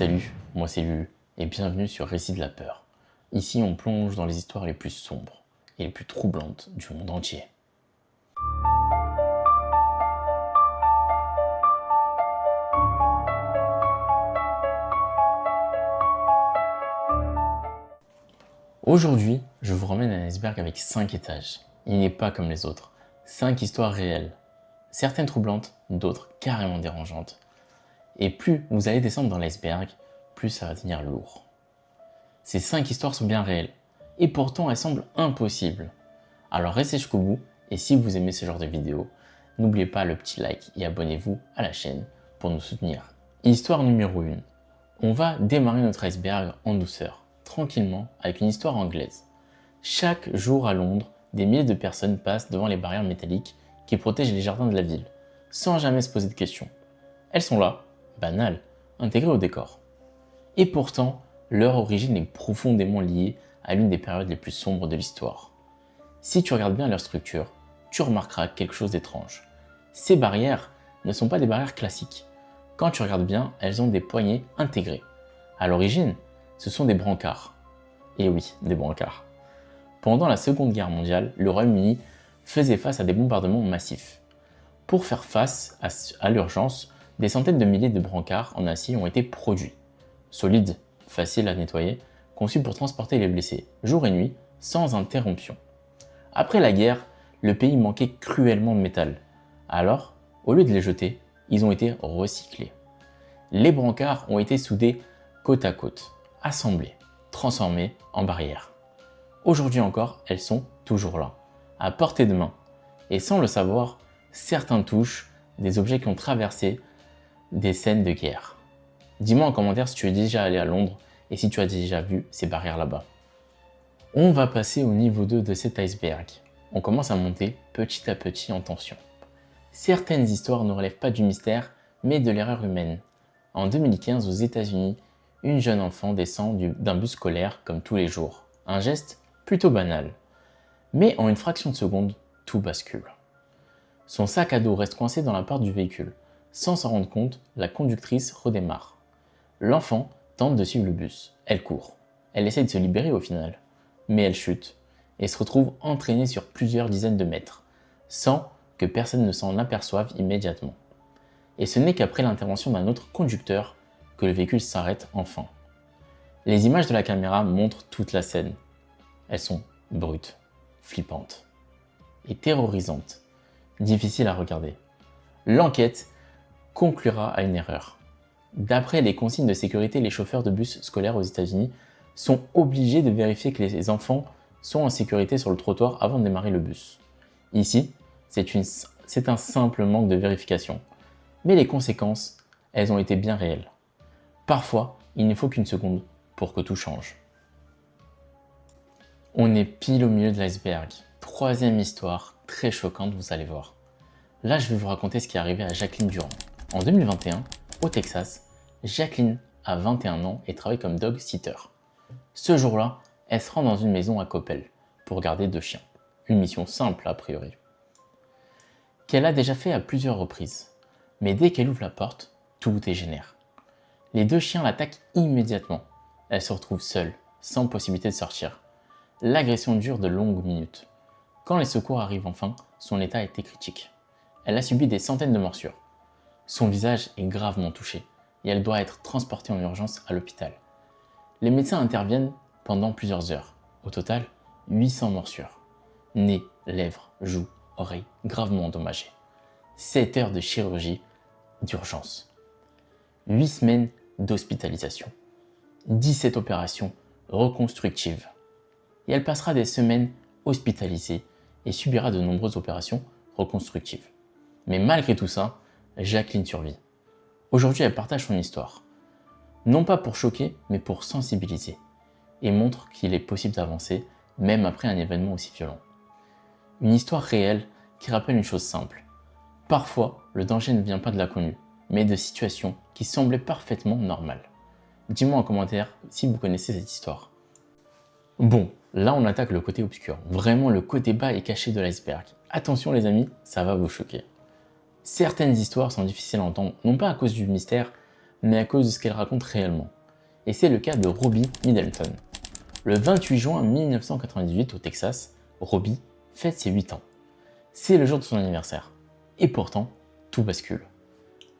Salut, moi c'est Lulu et bienvenue sur Récits de la peur. Ici on plonge dans les histoires les plus sombres et les plus troublantes du monde entier. Aujourd'hui, je vous ramène un iceberg avec 5 étages. Il n'est pas comme les autres. 5 histoires réelles. Certaines troublantes, d'autres carrément dérangeantes. Et plus vous allez descendre dans l'iceberg, plus ça va devenir lourd. Ces 5 histoires sont bien réelles. Et pourtant elles semblent impossibles. Alors restez jusqu'au bout et si vous aimez ce genre de vidéo, n'oubliez pas le petit like et abonnez-vous à la chaîne pour nous soutenir. Histoire numéro 1. On va démarrer notre iceberg en douceur, tranquillement, avec une histoire anglaise. Chaque jour à Londres, des milliers de personnes passent devant les barrières métalliques qui protègent les jardins de la ville, sans jamais se poser de questions. Elles sont là, banales, intégrées au décor. Et pourtant, leur origine est profondément liée à l'une des périodes les plus sombres de l'histoire. Si tu regardes bien leur structure, tu remarqueras quelque chose d'étrange. Ces barrières ne sont pas des barrières classiques. Quand tu regardes bien, elles ont des poignées intégrées. À l'origine, ce sont des brancards. Et oui, des brancards. Pendant la Seconde Guerre mondiale, le Royaume-Uni faisait face à des bombardements massifs. Pour faire face à l'urgence, des centaines de milliers de brancards en acier ont été produits. Solides, faciles à nettoyer, conçus pour transporter les blessés, jour et nuit, sans interruption. Après la guerre, le pays manquait cruellement de métal. Alors, au lieu de les jeter, ils ont été recyclés. Les brancards ont été soudés côte à côte, assemblés, transformés en barrières. Aujourd'hui encore, elles sont toujours là, à portée de main. Et sans le savoir, certains touchent des objets qui ont traversé des scènes de guerre. Dis-moi en commentaire si tu es déjà allé à Londres et si tu as déjà vu ces barrières là-bas. On va passer au niveau 2 de cet iceberg. On commence à monter petit à petit en tension. Certaines histoires ne relèvent pas du mystère, mais de l'erreur humaine. En 2015, aux États-Unis, une jeune enfant descend d'un bus scolaire comme tous les jours. Un geste plutôt banal. Mais en une fraction de seconde, tout bascule. Son sac à dos reste coincé dans la porte du véhicule. Sans s'en rendre compte, la conductrice redémarre. L'enfant tente de suivre le bus. Elle court. Elle essaie de se libérer au final. Mais elle chute et se retrouve entraînée sur plusieurs dizaines de mètres, sans que personne ne s'en aperçoive immédiatement. Et ce n'est qu'après l'intervention d'un autre conducteur que le véhicule s'arrête enfin. Les images de la caméra montrent toute la scène. Elles sont brutes, flippantes et terrorisantes, difficiles à regarder. L'enquête conclura à une erreur. D'après les consignes de sécurité, les chauffeurs de bus scolaires aux États-Unis sont obligés de vérifier que les enfants sont en sécurité sur le trottoir avant de démarrer le bus. Ici, c'est un simple manque de vérification. Mais les conséquences, elles ont été bien réelles. Parfois, il ne faut qu'une seconde pour que tout change. On est pile au milieu de l'iceberg. Troisième histoire, très choquante, vous allez voir. Là, je vais vous raconter ce qui est arrivé à Jacqueline Durand. En 2021, au Texas, Jacqueline a 21 ans et travaille comme dog sitter. Ce jour-là, elle se rend dans une maison à Coppell pour garder 2 chiens. Une mission simple a priori. Qu'elle a déjà fait à plusieurs reprises. Mais dès qu'elle ouvre la porte, tout dégénère. Les 2 chiens l'attaquent immédiatement. Elle se retrouve seule, sans possibilité de sortir. L'agression dure de longues minutes. Quand les secours arrivent enfin, son état était critique. Elle a subi des centaines de morsures. Son visage est gravement touché et elle doit être transportée en urgence à l'hôpital. Les médecins interviennent pendant plusieurs heures. Au total, 800 morsures. Nez, lèvres, joues, oreilles gravement endommagées. 7 heures de chirurgie d'urgence. 8 semaines d'hospitalisation. 17 opérations reconstructives. Et elle passera des semaines hospitalisée et subira de nombreuses opérations reconstructives. Mais malgré tout ça, Jacqueline survit. Aujourd'hui, elle partage son histoire. Non pas pour choquer, mais pour sensibiliser. Et montre qu'il est possible d'avancer, même après un événement aussi violent. Une histoire réelle qui rappelle une chose simple. Parfois, le danger ne vient pas de l'inconnu, mais de situations qui semblaient parfaitement normales. Dis-moi en commentaire si vous connaissez cette histoire. Bon, là on attaque le côté obscur, vraiment le côté bas et caché de l'iceberg. Attention les amis, ça va vous choquer. Certaines histoires sont difficiles à entendre, non pas à cause du mystère, mais à cause de ce qu'elle raconte réellement. Et c'est le cas de Robbie Middleton. Le 28 juin 1998 au Texas, Robbie fête ses 8 ans. C'est le jour de son anniversaire. Et pourtant, tout bascule.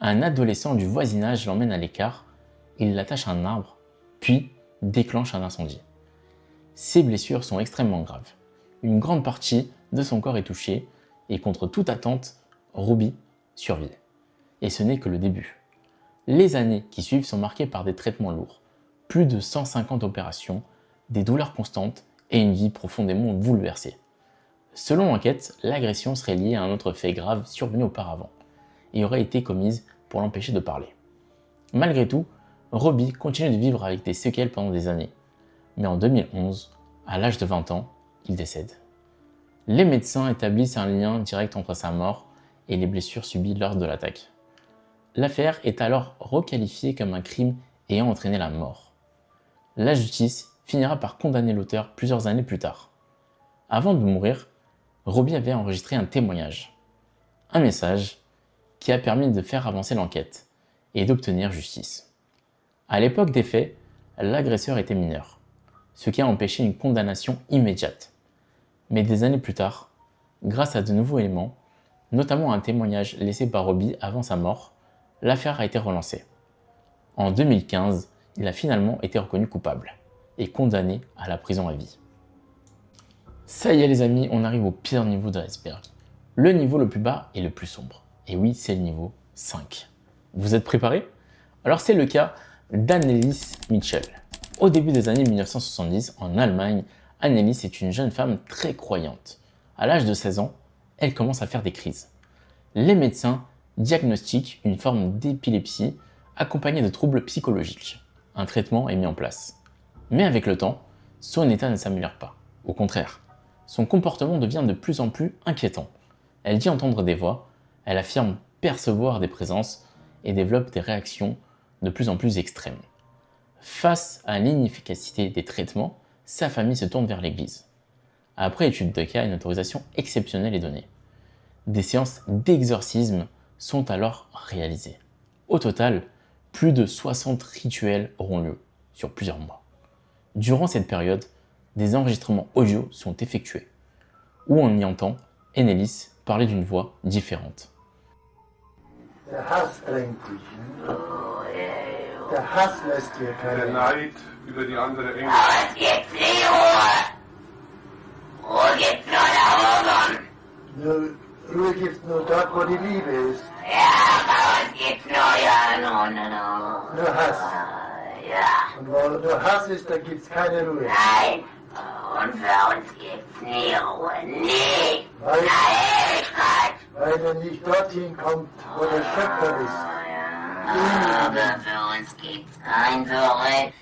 Un adolescent du voisinage l'emmène à l'écart, il l'attache à un arbre, puis déclenche un incendie. Ses blessures sont extrêmement graves. Une grande partie de son corps est touchée et contre toute attente, Robbie survit. Et ce n'est que le début. Les années qui suivent sont marquées par des traitements lourds, plus de 150 opérations, des douleurs constantes et une vie profondément bouleversée. Selon l'enquête, l'agression serait liée à un autre fait grave survenu auparavant et aurait été commise pour l'empêcher de parler. Malgré tout, Robbie continue de vivre avec des séquelles pendant des années. Mais en 2011, à l'âge de 20 ans, il décède. Les médecins établissent un lien direct entre sa mort et les blessures subies lors de l'attaque. L'affaire est alors requalifiée comme un crime ayant entraîné la mort. La justice finira par condamner l'auteur plusieurs années plus tard. Avant de mourir, Robbie avait enregistré un témoignage, un message qui a permis de faire avancer l'enquête et d'obtenir justice. À l'époque des faits, l'agresseur était mineur, ce qui a empêché une condamnation immédiate. Mais des années plus tard, grâce à de nouveaux éléments, notamment un témoignage laissé par Robbie avant sa mort, l'affaire a été relancée. En 2015, il a finalement été reconnu coupable et condamné à la prison à vie. Ça y est les amis, on arrive au pire niveau de l'iceberg. Le niveau le plus bas et le plus sombre. Et oui, c'est le niveau 5. Vous êtes préparés? Alors c'est le cas d'Annelies Mitchell. Au début des années 1970, en Allemagne, Annelies est une jeune femme très croyante. À l'âge de 16 ans, elle commence à faire des crises. Les médecins diagnostiquent une forme d'épilepsie accompagnée de troubles psychologiques. Un traitement est mis en place. Mais avec le temps, son état ne s'améliore pas. Au contraire, son comportement devient de plus en plus inquiétant. Elle dit entendre des voix, elle affirme percevoir des présences et développe des réactions de plus en plus extrêmes. Face à l'inefficacité des traitements, sa famille se tourne vers l'église. Après étude de cas, une autorisation exceptionnelle est donnée. Des séances d'exorcisme sont alors réalisées. Au total, plus de 60 rituels auront lieu sur plusieurs mois. Durant cette période, des enregistrements audio sont effectués, où on y entend Annelies parler d'une voix différente. Der Hass drängt dich. Der Hass lässt dir keine Der Neid über die andere Engel. Es gibt nie Ruhe. Ruhe gibt's nur da oben. Ruhe gibt's nur dort, wo die Liebe ist. Ja, bei uns gibt's nur ja, Nur Hass. ja. Und wo nur Hass ist, da gibt's keine Ruhe. Nein. Und für uns gibt's nie Ruhe. Nie. Weil, Ewigkeit. weil er nicht dorthin kommt, wo der Schöpfer ist. Aber für uns gibt's kein Zurück.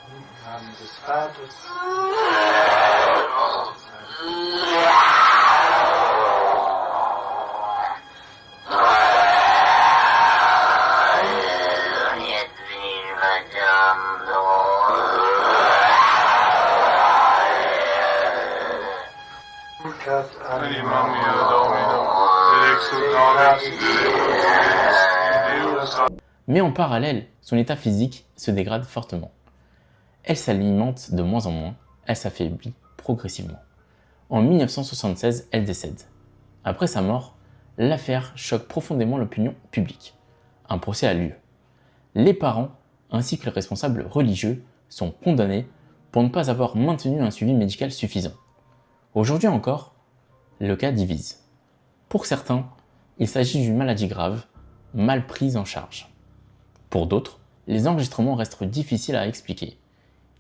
Im Namen des Vaters. Und jetzt bin ich verdammt. Cat Animam mio Domino, et exultaris Deus. Mais en parallèle, son état physique se dégrade fortement. Elle s'alimente de moins en moins, elle s'affaiblit progressivement. En 1976, elle décède. Après sa mort, l'affaire choque profondément l'opinion publique. Un procès a lieu. Les parents, ainsi que les responsables religieux, sont condamnés pour ne pas avoir maintenu un suivi médical suffisant. Aujourd'hui encore, le cas divise. Pour certains, il s'agit d'une maladie grave, mal prise en charge. Pour d'autres, les enregistrements restent difficiles à expliquer.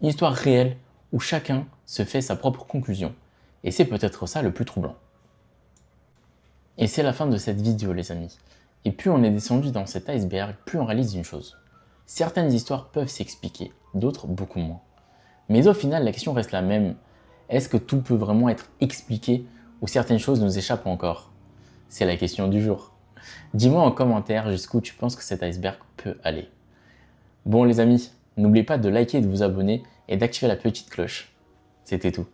Une histoire réelle où chacun se fait sa propre conclusion. Et c'est peut-être ça le plus troublant. Et c'est la fin de cette vidéo les amis. Et plus on est descendu dans cet iceberg, plus on réalise une chose. Certaines histoires peuvent s'expliquer, d'autres beaucoup moins. Mais au final, la question reste la même. Est-ce que tout peut vraiment être expliqué ou certaines choses nous échappent encore? C'est la question du jour. Dis-moi en commentaire jusqu'où tu penses que cet iceberg peut aller. Bon les amis, n'oubliez pas de liker et de vous abonner et d'activer la petite cloche. C'était tout.